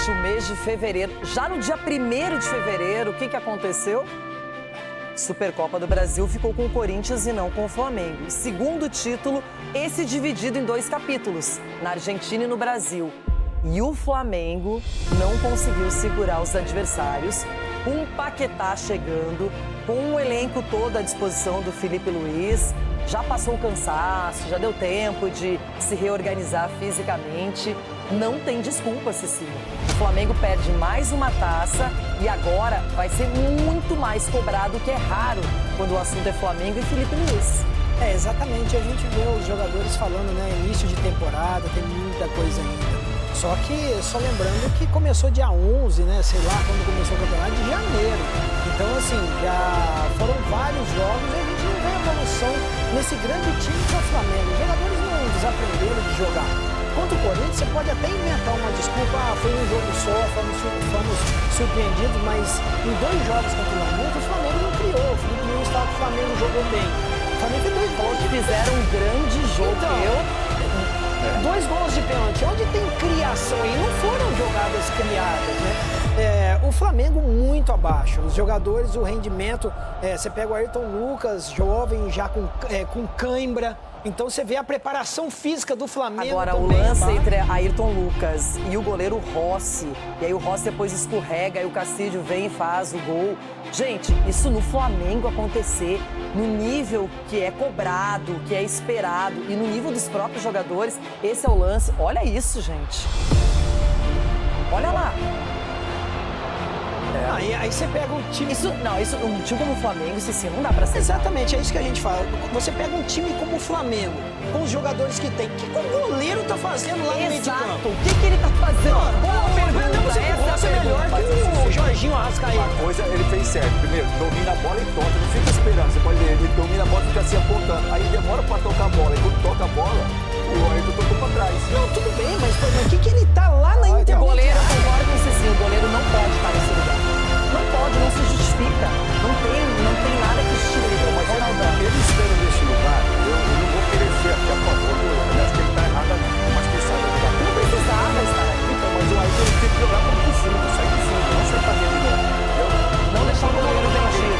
durante o mês de fevereiro. Já no dia 1º de fevereiro, o que aconteceu? Supercopa do Brasil ficou com o Corinthians e não com o Flamengo. Segundo título, esse dividido em 2 capítulos, na Argentina e no Brasil. E o Flamengo não conseguiu segurar os adversários, com o Paquetá chegando, com o elenco todo à disposição do Felipe Luiz. Já passou o cansaço, já deu tempo de se reorganizar fisicamente. Não tem desculpa, Cicinho. O Flamengo perde mais uma taça e agora vai ser muito mais cobrado, o que é raro quando o assunto é Flamengo e Felipe Luiz. Exatamente. A gente vê os jogadores falando, né, início de temporada, tem muita coisa ainda. Só lembrando que começou dia 11, né, sei lá, quando começou o campeonato, de janeiro. Então, assim, já foram vários jogos e a gente não vê evolução nesse grande time que é o Flamengo. Os jogadores não desaprenderam de jogar. Contra o Corinthians, você pode até inventar uma desculpa, foi um jogo só, fomos surpreendidos, mas em 2 jogos contra o Flamengo não criou. O Felipe Luiz estava com o Flamengo, jogou bem. O Flamengo fez 2 gols. Fizeram um grande jogo. Então, 2 gols de pênalti. Onde tem criação aí? Não foram jogadas criadas, né? O Flamengo muito abaixo. Os jogadores, o rendimento, você pega o Ayrton Lucas, jovem, já com cãibra. Então você vê a preparação física do Flamengo. Agora, o lance entre Ayrton Lucas e o goleiro Rossi. E aí o Rossi depois escorrega, aí o Castilho vem e faz o gol. Gente, isso no Flamengo acontecer, no nível que é cobrado, que é esperado e no nível dos próprios jogadores, esse é o lance. Olha isso, gente. Olha lá. Aí você pega um time... Um time como o Flamengo, Cici, não dá pra ser. Exatamente, é isso que a gente fala. Você pega um time como o Flamengo, com os jogadores que tem. O que o goleiro tá fazendo lá no meio de campo? O que ele tá fazendo? Boa pergunta. Você é melhor que o Jorginho Arrascaeta. Uma coisa ele fez certo. Primeiro, domina a bola e tonta. Não fica esperando. Você pode ver, ele domina a bola e fica assim apontando. Aí demora pra tocar a bola. E quando toca a bola, o Ayrton tocou pra trás. Não, tudo bem, mas o que ele tá lá na intermediária? O goleiro, eu concordo com o Cicinho, o goleiro não pode estar nesse lugar. Não pode, não se justifica. Não tem nada que justifique. Mas ele estando nesse lugar, eu não vou querer ser aqui a favor do... Eu acho que ele tá errado ali. Mas quem sabe jogar. Não precisava estar aqui. Então, mas o Ayrton tem que jogar pro fundo, sair do fundo, não sair pra dentro, não. Não deixar o goleiro vendido.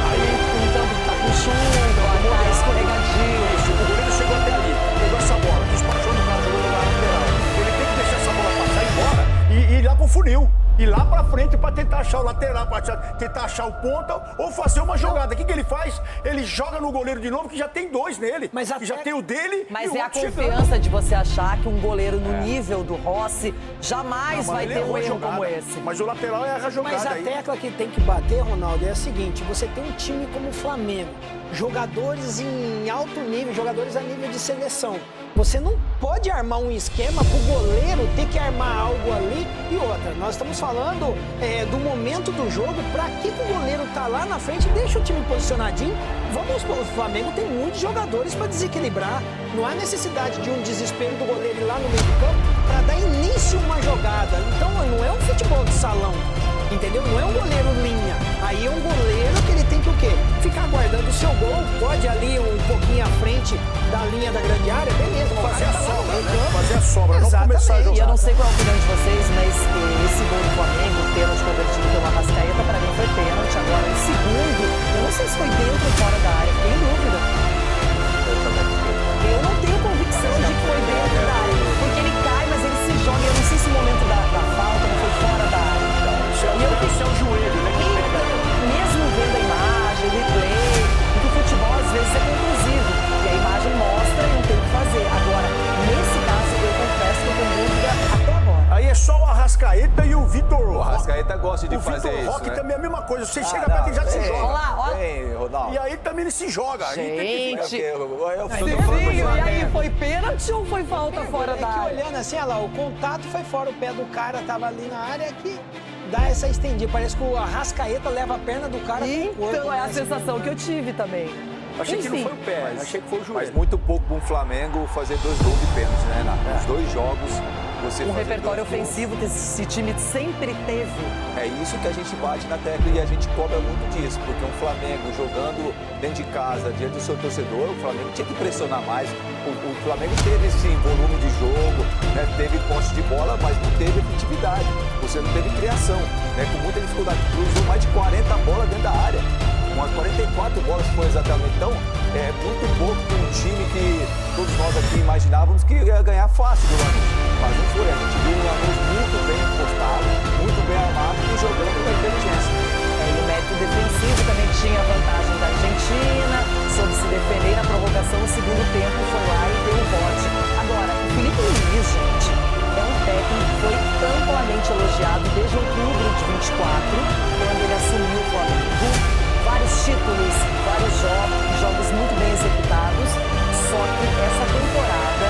Aí, então, tá com chumbo, tá escorregadio. O goleiro chegou até ali, pegou essa bola, despachou no cara, jogou na lateral. Ele tem que deixar essa bola passar embora e ir lá pro funil. Ir lá pra frente pra tentar achar o lateral, pra tentar achar o ponta ou fazer uma jogada. O que ele faz? Ele joga no goleiro de novo, que já tem 2 nele. Que já tem o dele mas e o é a outro confiança chegando. de você achar que um goleiro no nível do Rossi jamais vai ter um erro como esse. Mas o lateral erra a jogada. Mas a tecla que tem que bater, Ronaldo, é a seguinte: você tem um time como o Flamengo, jogadores em alto nível, jogadores a nível de seleção. Você não pode armar um esquema pro goleiro ter que armar algo ali e outra. Nós estamos falando do momento do jogo, pra que o goleiro tá lá na frente, deixa o time posicionadinho. Vamos supor, o Flamengo tem muitos jogadores para desequilibrar. Não há necessidade de um desespero do goleiro ir lá no meio do campo para dar início a uma jogada. Então não é um futebol de salão, entendeu? Não é um goleiro linha. Aí é um goleiro que ele tem que o quê? Ficar guardando o seu gol, pode ali um pouquinho à frente da linha da grande área, beleza. Fazer a sobra, né? Fazer a sobra, não Exatamente. começar a jogar. E eu não sei qual é a opinião de vocês, mas esse gol do Flamengo, o pênalti convertido pelo Arrascaeta, pra mim foi pênalti. Agora, o segundo, eu não sei se foi dentro ou fora da área, tenho dúvida. Eu não tenho convicção de que foi dentro da área, porque ele cai, mas ele se joga. Eu não sei se o momento da falta não foi fora da área. Isso é o joelho, né? Mesmo vendo a imagem, o replay, porque o futebol às vezes é conclusivo. E a imagem mostra e não tem o que fazer. Agora, nesse caso, eu confesso que eu tenho dúvida até agora. Aí é só o Arrascaeta e o Vitor Roque. O Arrascaeta gosta de fazer isso, isso, Roque né? também é a mesma coisa. Você chega perto e já se joga. Olha lá, olha. Ei, Ronaldo. E aí também ele se joga. Aí tem que Gente, Eu e aí, foi pênalti ou foi falta fora da que área? olhando assim, olha lá, o contato foi fora, o pé do cara tava ali na área que dá essa estendida. Parece que o Arrascaeta leva a perna do cara com o corpo. Então, é a né? sensação que eu tive também. Achei que não Enfim. foi o pé, achei que foi o joelho. Mas muito pouco para um Flamengo fazer 2 gols de pênalti, né, Renato? Os 2 jogos, você Um fazer repertório 2 gols. ofensivo que esse time sempre teve. É isso que a gente bate na tecla e a gente cobra muito disso, porque um Flamengo jogando dentro de casa, diante do seu torcedor, o Flamengo tinha que pressionar mais. O Flamengo teve esse volume de jogo, né? Teve posse de bola, mas não teve efetividade. Você não teve criação, né? Com muita dificuldade. Cruzou mais de 40 bolas dentro da área. Umas 44 bolas foi exatamente. Então, é muito pouco para um time que todos nós aqui imaginávamos que ia ganhar fácil do Lanús. Mas não foi. A gente viu o Lanús muito bem postado, muito bem armado e jogando com inteligência. E o mérito defensivo também tinha a vantagem da Argentina, soube se defender na prorrogação no segundo tempo, foi lá e deu o bote. Agora, o Filipe Luís, gente, é um técnico que foi amplamente elogiado desde outubro de 24, quando ele assumiu o Flamengo. Vários títulos, vários jogos muito bem executados, só que essa temporada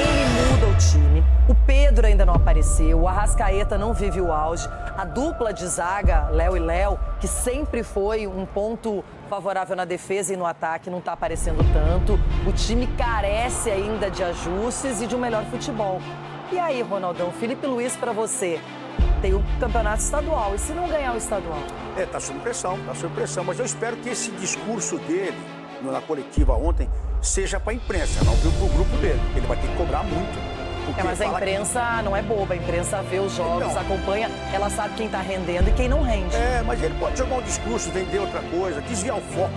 ele muda o time. O Pedro ainda não apareceu, o Arrascaeta não vive o auge. A dupla de zaga, Léo e Léo, que sempre foi um ponto favorável na defesa e no ataque, não está aparecendo tanto. O time carece ainda de ajustes e de um melhor futebol. E aí, Ronaldão, Filipe Luís, para você, tem o campeonato estadual. E se não ganhar o estadual? Tá sob pressão, mas eu espero que esse discurso dele, na coletiva ontem, seja para a imprensa, não para o grupo dele. Ele vai ter que cobrar muito. Mas a imprensa não é boba, a imprensa vê os jogos, Então, acompanha, ela sabe quem está rendendo e quem não rende. Mas ele pode jogar um discurso, vender outra coisa, desviar o foco,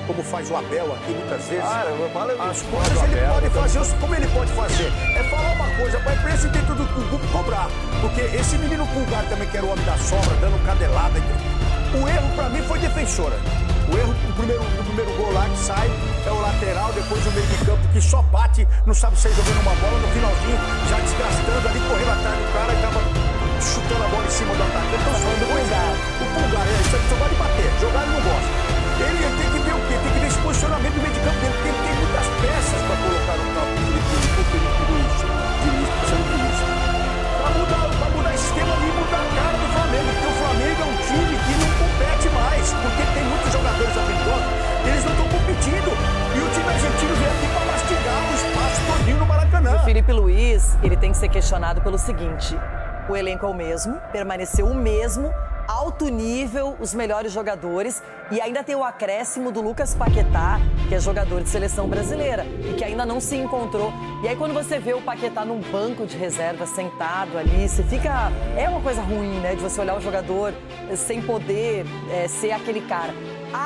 como faz o Abel aqui muitas vezes. As coisas ele pode fazer, como ele pode fazer? É falar uma coisa para a imprensa e dentro do grupo cobrar. Porque esse menino Pulgar também, que era o homem da sobra, dando cadelada. O erro para mim foi defensora. O erro, o primeiro gol lá que sai, é o lateral, depois o meio de campo que só bate, não sabe sair jogando uma bola, no finalzinho, já desgastando ali, correndo atrás do cara e acaba chutando a bola em cima do atacante. Então, falando do Pulgar. O Pulgar, ele só gosta de bater, jogar ele não gosta. Ele tem que ver o quê? Tem que ver esse posicionamento do meio de campo dele, porque ele tem muitas peças para colocar no campo do Filipe Luís. Pra mudar esse esquema ali e mudar a cara do Flamengo, porque o Flamengo é um time que não compete mais, porque tem muitos jogadores habilidosos, eles não estão competindo. E o time argentino veio aqui para mastigar o espaço todinho no Maracanã. O Filipe Luís, ele tem que ser questionado pelo seguinte: o elenco é o mesmo, permaneceu o mesmo, alto nível, os melhores jogadores, e ainda tem o acréscimo do Lucas Paquetá, que é jogador de seleção brasileira e que ainda não se encontrou. E aí quando você vê o Paquetá num banco de reserva, sentado ali, você fica... É uma coisa ruim, né, de você olhar o jogador sem poder ser aquele cara.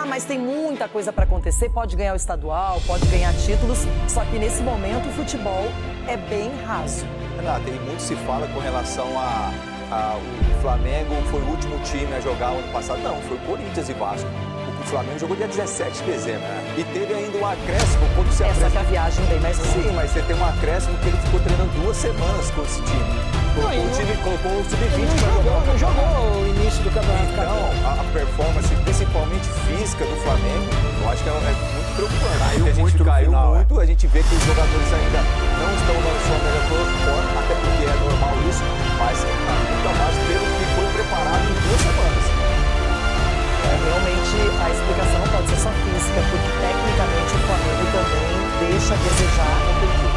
Mas tem muita coisa para acontecer, pode ganhar o estadual, pode ganhar títulos, só que nesse momento o futebol é bem raso. Renata, e muito se fala com relação o Flamengo foi o último time a jogar o ano passado. Não, foi o Corinthians e Vasco. O Flamengo jogou dia 17 de dezembro. E teve ainda um acréscimo quando você... Só que a viagem bem mais longa. Sim, mas você tem um acréscimo que ele ficou treinando 2 semanas com esse time. O time colocou o sub-20 para jogar. Não jogou o início do campeonato. Então, a performance, principalmente física do Flamengo, eu acho que ela é muito preocupante. Caiu muito, a gente vê que os jogadores ainda não estão dando sua melhor forma, até porque é normal isso, mas muito mais pelo que foi preparado em 2 semanas. Realmente a explicação não pode ser só física, porque tecnicamente o Flamengo também deixa a desejar.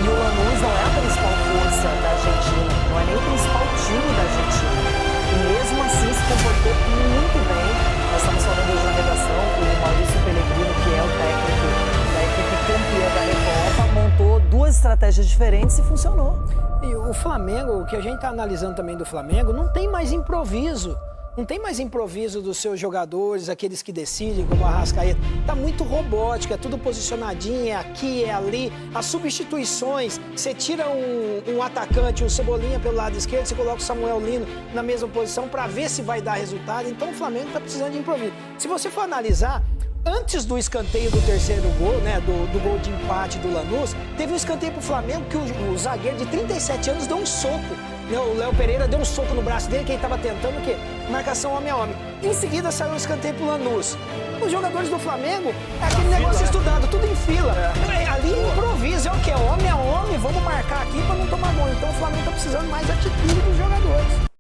E o Lanús não é a principal força da Argentina, não é nem o principal time da Argentina. E mesmo assim se comportou muito bem. Nós estamos falando hoje na redação, o Maurício Pellegrino, que é o técnico da equipe campeã da Recopa, montou 2 estratégias diferentes e funcionou. E o Flamengo, o que a gente está analisando também do Flamengo, não tem mais improviso. Não tem mais improviso dos seus jogadores, aqueles que decidem, como a Arrascaeta. Tá muito robótico, é tudo posicionadinho, é aqui, é ali. As substituições, você tira um atacante, um Cebolinha pelo lado esquerdo, você coloca o Samuel Lino na mesma posição para ver se vai dar resultado. Então o Flamengo tá precisando de improviso. Se você for analisar, antes do escanteio do terceiro gol, né, do gol de empate do Lanús, teve um escanteio pro Flamengo que o zagueiro de 37 anos deu um soco. O Léo Pereira deu um soco no braço dele, que ele estava tentando o quê? Marcação homem a homem. Em seguida saiu o escanteio pro Lanús. Os jogadores do Flamengo, é aquele negócio estudado, tudo em fila. Ali improvisa, é o quê? Homem a homem, vamos marcar aqui para não tomar gol. Então o Flamengo tá precisando mais de atitude dos jogadores.